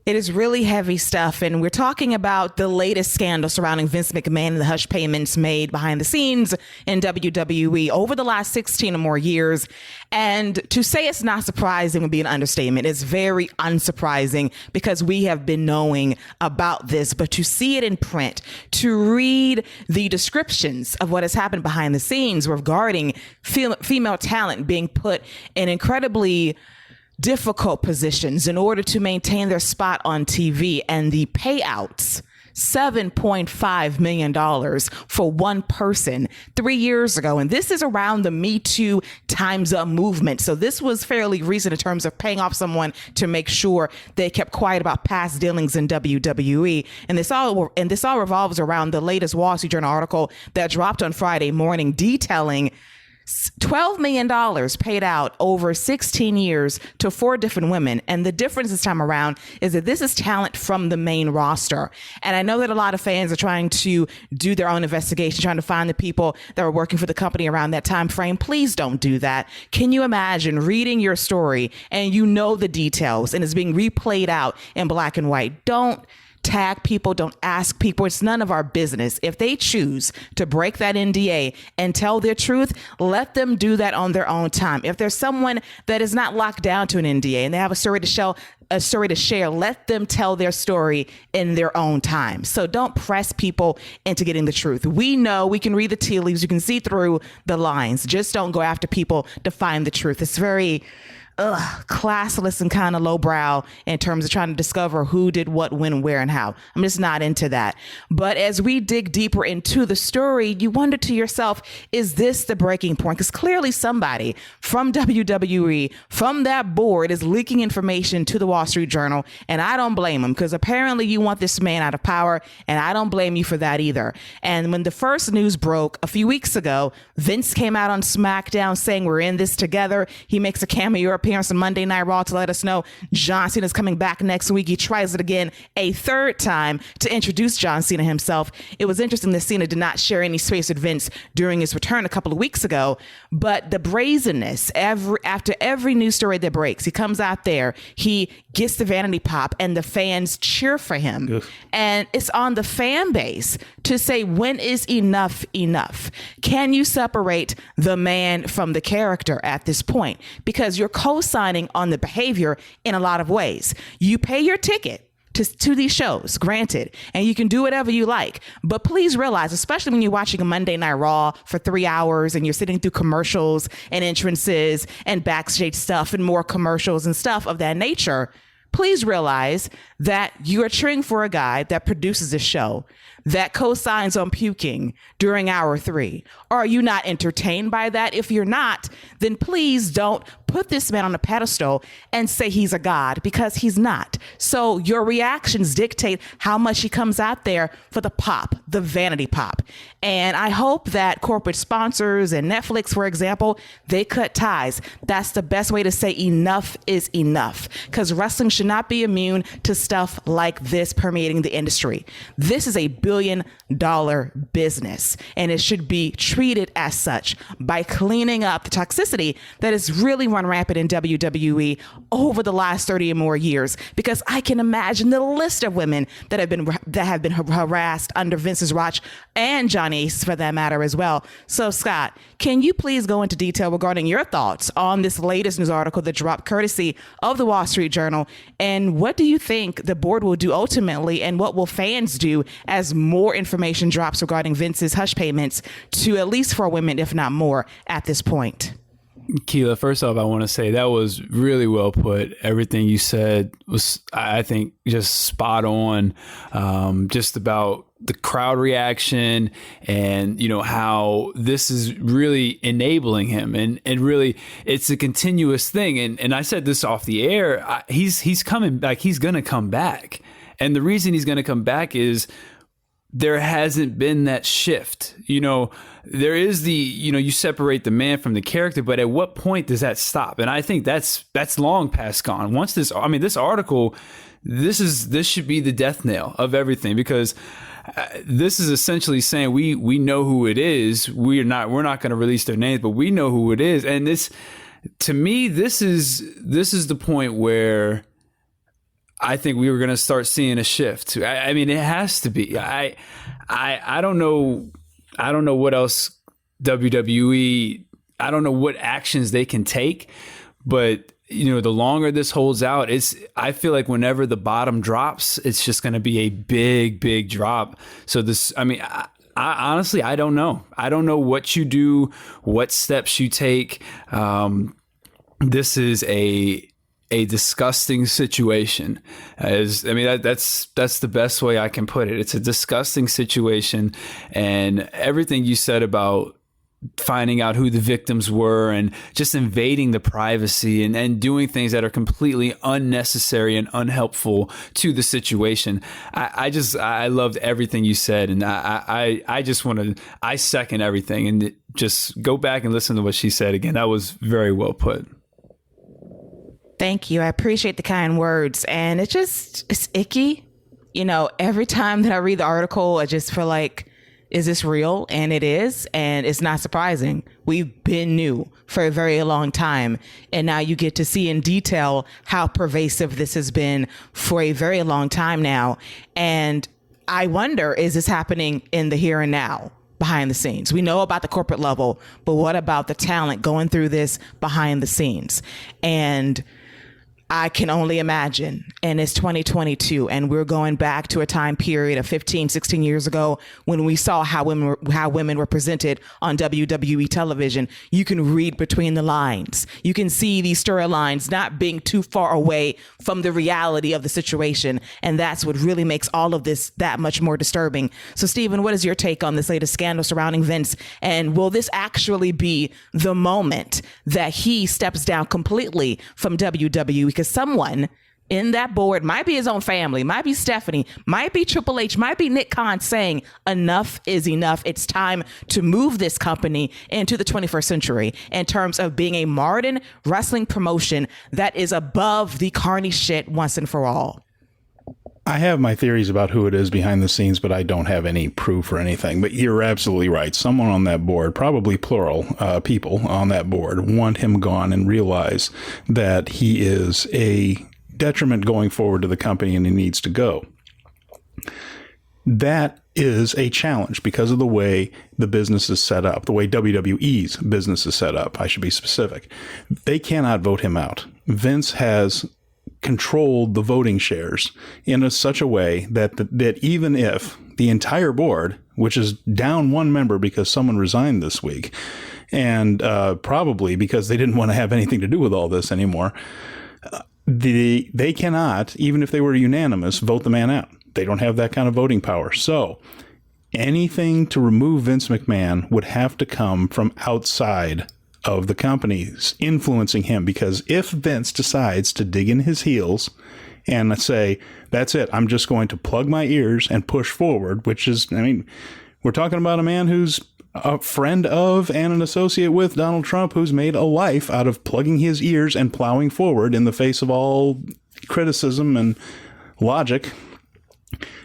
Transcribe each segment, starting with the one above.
It is really heavy stuff, and we're talking about the latest scandal surrounding Vince McMahon and the hush payments made behind the scenes in WWE over the last 16 or more years. And to say it's not surprising would be an understatement. It's very unsurprising because we have been knowing about this, but to see it in print, to read the descriptions of what has happened behind the scenes regarding female talent being put in incredibly difficult positions in order to maintain their spot on TV, and the payouts, $7.5 million for one person 3 years ago. And this is around the Me Too Time's Up movement. So this was fairly recent in terms of paying off someone to make sure they kept quiet about past dealings in WWE. And this all revolves around the latest Wall Street Journal article that dropped on Friday morning detailing $12 million paid out over 16 years to 4 different women. And the difference this time around is that this is talent from the main roster. And I know that a lot of fans are trying to do their own investigation, trying to find the people that were working for the company around that time frame. Please don't do that. Can you imagine reading your story and you know the details and it's being replayed out in black and white? Don't tag people, don't ask people. It's none of our business. If they choose to break that NDA and tell their truth, let them do that on their own time. If there's someone that is not locked down to an NDA and they have a story to share, let them tell their story in their own time. So don't press people into getting the truth. We know, we can read the tea leaves, you can see through the lines. Just don't go after people to find the truth. It's very classless and kind of lowbrow in terms of trying to discover who did what, when, where, and how. I'm just not into that. But as we dig deeper into the story, you wonder to yourself, is this the breaking point? Because clearly somebody from WWE, from that board, is leaking information to the Wall Street Journal. And I don't blame them, because apparently you want this man out of power. And I don't blame you for that either. And when the first news broke a few weeks ago, Vince came out on SmackDown saying we're in this together. He makes a cameo appearance on Monday Night Raw to let us know John Cena is coming back next week. He tries it again a third time to introduce John Cena himself. It was interesting that Cena did not share any space with Vince during his return a couple of weeks ago, but the brazenness, after every news story that breaks, he comes out there, he gets the vanity pop, and the fans cheer for him. Ugh. And it's on the fan base to say, when is enough enough? Can you separate the man from the character at this point? Because you're co-signing on the behavior in a lot of ways. You pay your ticket to these shows, granted, and you can do whatever you like. But please realize, especially when you're watching a Monday Night Raw for 3 hours and you're sitting through commercials and entrances and backstage stuff and more commercials and stuff of that nature, please realize that you are cheering for a guy that produces a show that co-signs on puking during hour 3. Are you not entertained by that? If you're not, then please don't put this man on a pedestal and say he's a god, because he's not. So your reactions dictate how much he comes out there for the pop, the vanity pop. And I hope that corporate sponsors and Netflix, for example, they cut ties. That's the best way to say enough is enough, because wrestling should not be immune to stuff like this permeating the industry. This is a billion-dollar business, and it should be treated as such by cleaning up the toxicity that has really run rampant in WWE over the last 30 or more years. Because I can imagine the list of women that have been harassed under Vince's watch, and Johnny Ace for that matter as well. So Scott, can you please go into detail regarding your thoughts on this latest news article that dropped courtesy of the Wall Street Journal, and what do you think the board will do ultimately, and what will fans do as more information drops regarding Vince's hush payments to at least 4 women, if not more, at this point? Keila, first off, I want to say that was really well put. Everything you said was, I think, just spot on, just about the crowd reaction and, you know, how this is really enabling him. And really, it's a continuous thing. And I said this off the air, he's coming back. He's going to come back. And the reason he's going to come back is there hasn't been that shift. You know, there is you separate the man from the character, but at what point does that stop? And I think that's long past gone. Once this article, this should be the death knell of everything, because this is essentially saying we know who it is. We're not going to release their names, but we know who it is. And this, to me, this is the point where I think we were going to start seeing a shift. I mean, it has to be. I don't know. I don't know what else WWE. I don't know what actions they can take, but the longer this holds out, I feel like whenever the bottom drops, it's just going to be a big, big drop. So I honestly, I don't know. I don't know what you do, what steps you take. This is a disgusting situation. That's the best way I can put it. It's a disgusting situation, and everything you said about finding out who the victims were and just invading the privacy and doing things that are completely unnecessary and unhelpful to the situation. I loved everything you said, and I second everything, and just go back and listen to what she said again. That was very well put. Thank you. I appreciate the kind words. And it's icky. Every time that I read the article, I just feel like, is this real? And it is. And it's not surprising. We've been new for a very long time. And now you get to see in detail how pervasive this has been for a very long time now. And I wonder, is this happening in the here and now? Behind the scenes. We know about the corporate level, but what about the talent going through this behind the scenes? And I can only imagine, and it's 2022, and we're going back to a time period of 15, 16 years ago when we saw how women were presented on WWE television. You can read between the lines. You can see these storylines not being too far away from the reality of the situation, and that's what really makes all of this that much more disturbing. So, Steven, what is your take on this latest scandal surrounding Vince, and will this actually be the moment that he steps down completely from WWE? Because someone in that board might be his own family, might be Stephanie, might be Triple H, might be Nick Khan saying enough is enough. It's time to move this company into the 21st century in terms of being a modern wrestling promotion that is above the carny shit once and for all. I have my theories about who it is behind the scenes, but I don't have any proof or anything. But you're absolutely right. Someone on that board, probably plural people on that board, want him gone and realize that he is a detriment going forward to the company and he needs to go. That is a challenge because of the way the business is set up, the way WWE's business is set up. I should be specific. They cannot vote him out. Vince has controlled the voting shares in such a way that even if the entire board, which is down one member because someone resigned this week, and probably because they didn't want to have anything to do with all this anymore, they cannot, even if they were unanimous, vote the man out. They don't have that kind of voting power. So anything to remove Vince McMahon would have to come from outside of the companies influencing him, because if Vince decides to dig in his heels and say, that's it, I'm just going to plug my ears and push forward, which is, we're talking about a man who's a friend of and an associate with Donald Trump, who's made a life out of plugging his ears and plowing forward in the face of all criticism and logic.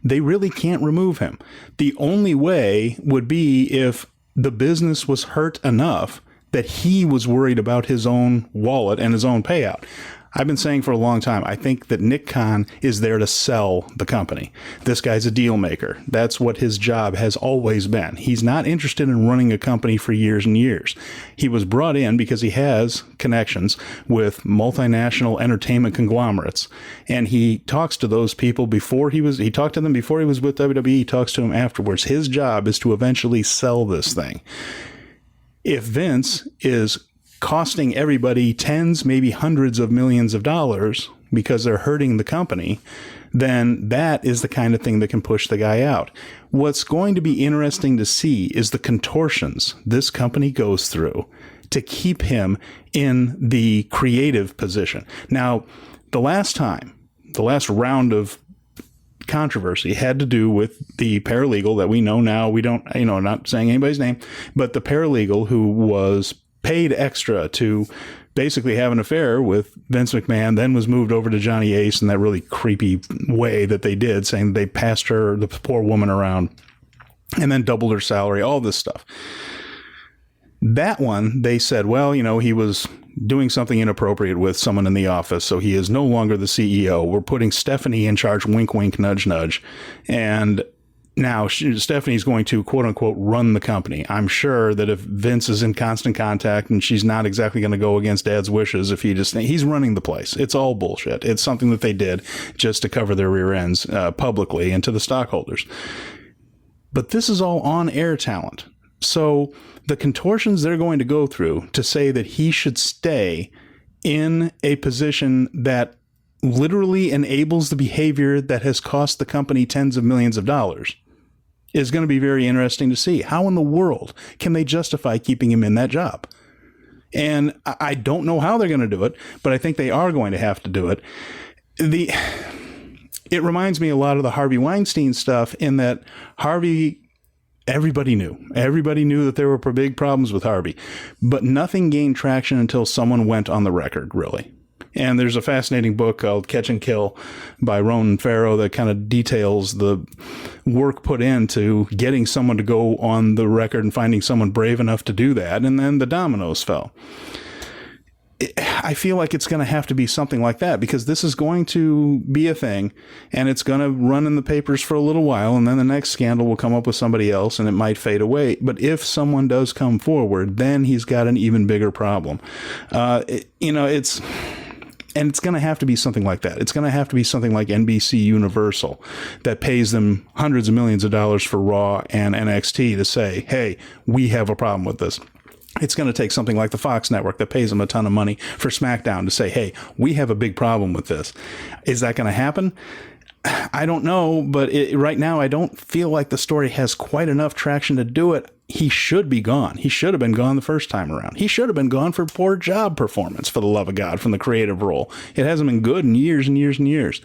They really can't remove him. The only way would be if the business was hurt enough that he was worried about his own wallet and his own payout. I've been saying for a long time, I think that Nick Khan is there to sell the company. This guy's a deal maker. That's what his job has always been. He's not interested in running a company for years and years. He was brought in because he has connections with multinational entertainment conglomerates. And he talks to those people he talked to them before he was with WWE. He talks to them afterwards. His job is to eventually sell this thing. If Vince is costing everybody tens, maybe hundreds of millions of dollars because they're hurting the company, then that is the kind of thing that can push the guy out. What's going to be interesting to see is the contortions this company goes through to keep him in the creative position. Now, the last round of controversy had to do with the paralegal that we know now. We don't, not saying anybody's name, but the paralegal who was paid extra to basically have an affair with Vince McMahon, then was moved over to Johnny Ace in that really creepy way that they did, saying they passed the poor woman around and then doubled her salary, all this stuff. That one, they said, well, he was doing something inappropriate with someone in the office, so he is no longer the CEO. We're putting Stephanie in charge, wink, wink, nudge, nudge. And now Stephanie's going to, quote unquote, run the company. I'm sure that if Vince is in constant contact and she's not exactly going to go against Dad's wishes, if he's running the place. It's all bullshit. It's something that they did just to cover their rear ends publicly and to the stockholders. But this is all on-air talent. So the contortions they're going to go through to say that he should stay in a position that literally enables the behavior that has cost the company tens of millions of dollars is going to be very interesting to see. How in the world can they justify keeping him in that job? And I don't know how they're going to do it, but I think they are going to have to do it. It reminds me a lot of the Harvey Weinstein stuff in that everybody knew that there were big problems with Harvey, but nothing gained traction until someone went on the record, really. And there's a fascinating book called Catch and Kill by Ronan Farrow that kind of details the work put into getting someone to go on the record and finding someone brave enough to do that. And then the dominoes fell. I feel like it's going to have to be something like that, because this is going to be a thing and it's going to run in the papers for a little while. And then the next scandal will come up with somebody else and it might fade away. But if someone does come forward, then he's got an even bigger problem. And it's going to have to be something like that. It's going to have to be something like NBC Universal that pays them hundreds of millions of dollars for Raw and NXT to say, hey, we have a problem with this. It's going to take something like the Fox network that pays them a ton of money for SmackDown to say, hey, we have a big problem with this. Is that going to happen? I don't know, but right now I don't feel like the story has quite enough traction to do it. He should be gone. He should have been gone the first time around. He should have been gone for poor job performance, for the love of God, from the creative role. It hasn't been good in years and years and years.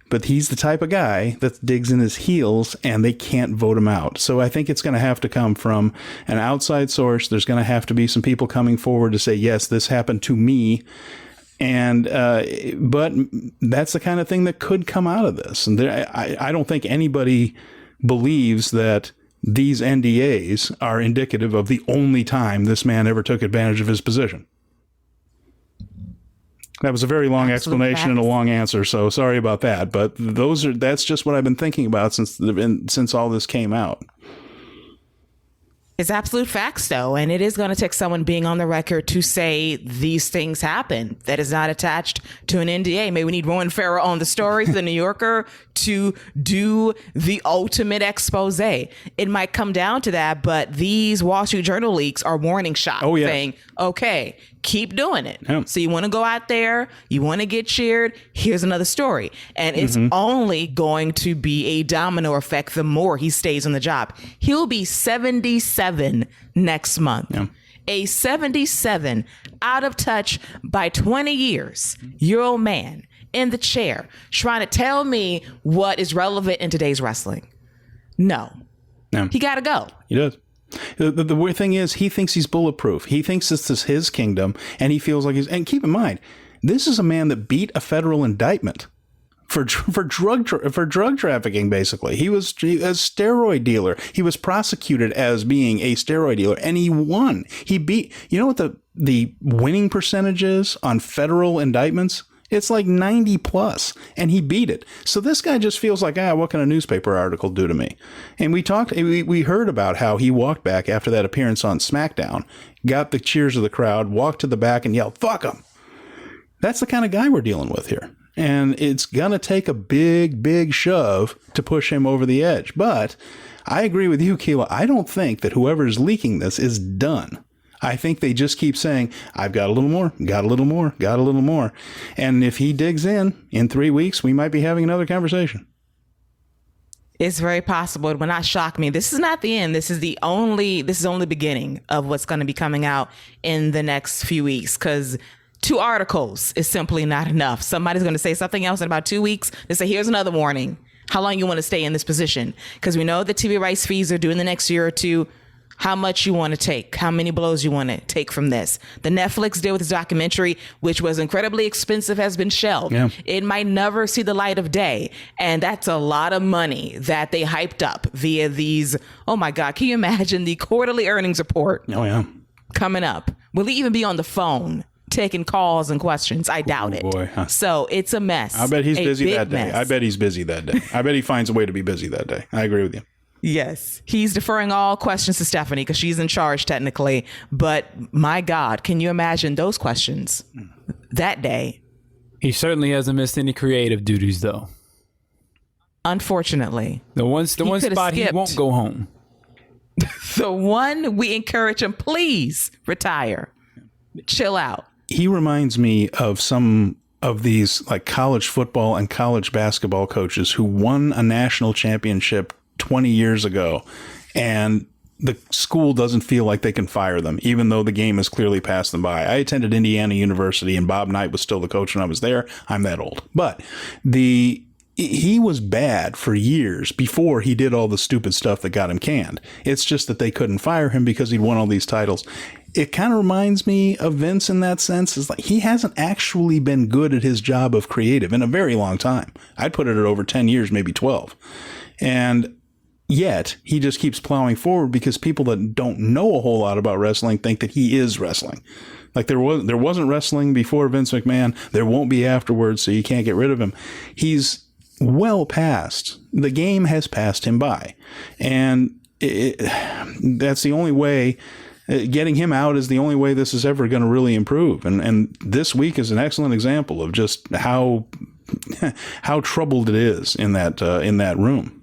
But he's the type of guy that digs in his heels and they can't vote him out. So I think it's going to have to come from an outside source. There's going to have to be some people coming forward to say, yes, this happened to me. And but that's the kind of thing that could come out of this. And I don't think anybody believes that these NDAs are indicative of the only time this man ever took advantage of his position. That was a very long explanation and a long answer, so sorry about that. But that's just what I've been thinking about since all this came out. It's absolute facts, though, and it is going to take someone being on the record to say these things happen that is not attached to an NDA. Maybe we need Ronan Farrow on the story for the New Yorker to do the ultimate expose. It might come down to that, but these Wall Street Journal leaks are warning shots saying, okay, keep doing it. Yeah. So you want to go out there, you want to get cheered, here's another story. And it's only going to be a domino effect the more he stays on the job. He'll be 77 next month. Yeah. A 77 out of touch by 20 years, year old man in the chair trying to tell me what is relevant in today's wrestling. No. He got to go. He does. The weird thing is, he thinks he's bulletproof. He thinks this is his kingdom, and he feels like and keep in mind, this is a man that beat a federal indictment for drug trafficking. Basically, he was a steroid dealer. He was prosecuted as being a steroid dealer, and he won. He beat. You know what the winning percentage is on federal indictments? It's like 90 plus, and he beat it. So this guy just feels like, what can a newspaper article do to me? And we heard about how he walked back after that appearance on SmackDown, got the cheers of the crowd, walked to the back and yelled, fuck him. That's the kind of guy we're dealing with here. And it's going to take a big, big shove to push him over the edge. But I agree with you, Keila. I don't think that whoever is leaking this is done. I think they just keep saying, I've got a little more, got a little more, got a little more. And if he digs in 3 weeks, we might be having another conversation. It's very possible. It will not shock me. This is not the end. This is only beginning of what's going to be coming out in the next few weeks, because 2 articles is simply not enough. Somebody's going to say something else in about 2 weeks. They say, here's another warning. How long you want to stay in this position? Because we know the TV rights fees are due in the next year or two. How much you want to take, how many blows you want to take from this. The Netflix deal with this documentary, which was incredibly expensive, has been shelved. Yeah. It might never see the light of day. And that's a lot of money that they hyped up via these. Oh, my God. Can you imagine the quarterly earnings report? Oh, yeah. coming up. Will he even be on the phone taking calls and questions? I doubt it. Boy, huh? So it's a mess. I bet he's busy that day. Mess. I bet he's busy that day. I bet he finds a way to be busy that day. I agree with you. Yes. He's deferring all questions to Stephanie because she's in charge technically. But my God, can you imagine those questions that day? He certainly hasn't missed any creative duties, though. Unfortunately. The one spot he won't go home. The one we encourage him, please retire. Chill out. He reminds me of some of these like college football and college basketball coaches who won a national championship 20 years ago, and the school doesn't feel like they can fire them, even though the game has clearly passed them by. I attended Indiana University, and Bob Knight was still the coach when I was there. I'm that old. But he was bad for years before he did all the stupid stuff that got him canned. It's just that they couldn't fire him because he'd won all these titles. It kind of reminds me of Vince in that sense. It's like he hasn't actually been good at his job of creative in a very long time. I'd put it at over 10 years, maybe 12. And yet he just keeps plowing forward because people that don't know a whole lot about wrestling think that he is wrestling. Like there wasn't wrestling before Vince McMahon. There won't be afterwards, so you can't get rid of him. He's well past. The game has passed him by. And that's the only way. Getting him out is the only way this is ever going to really improve. And this week is an excellent example of just how troubled it is in that room.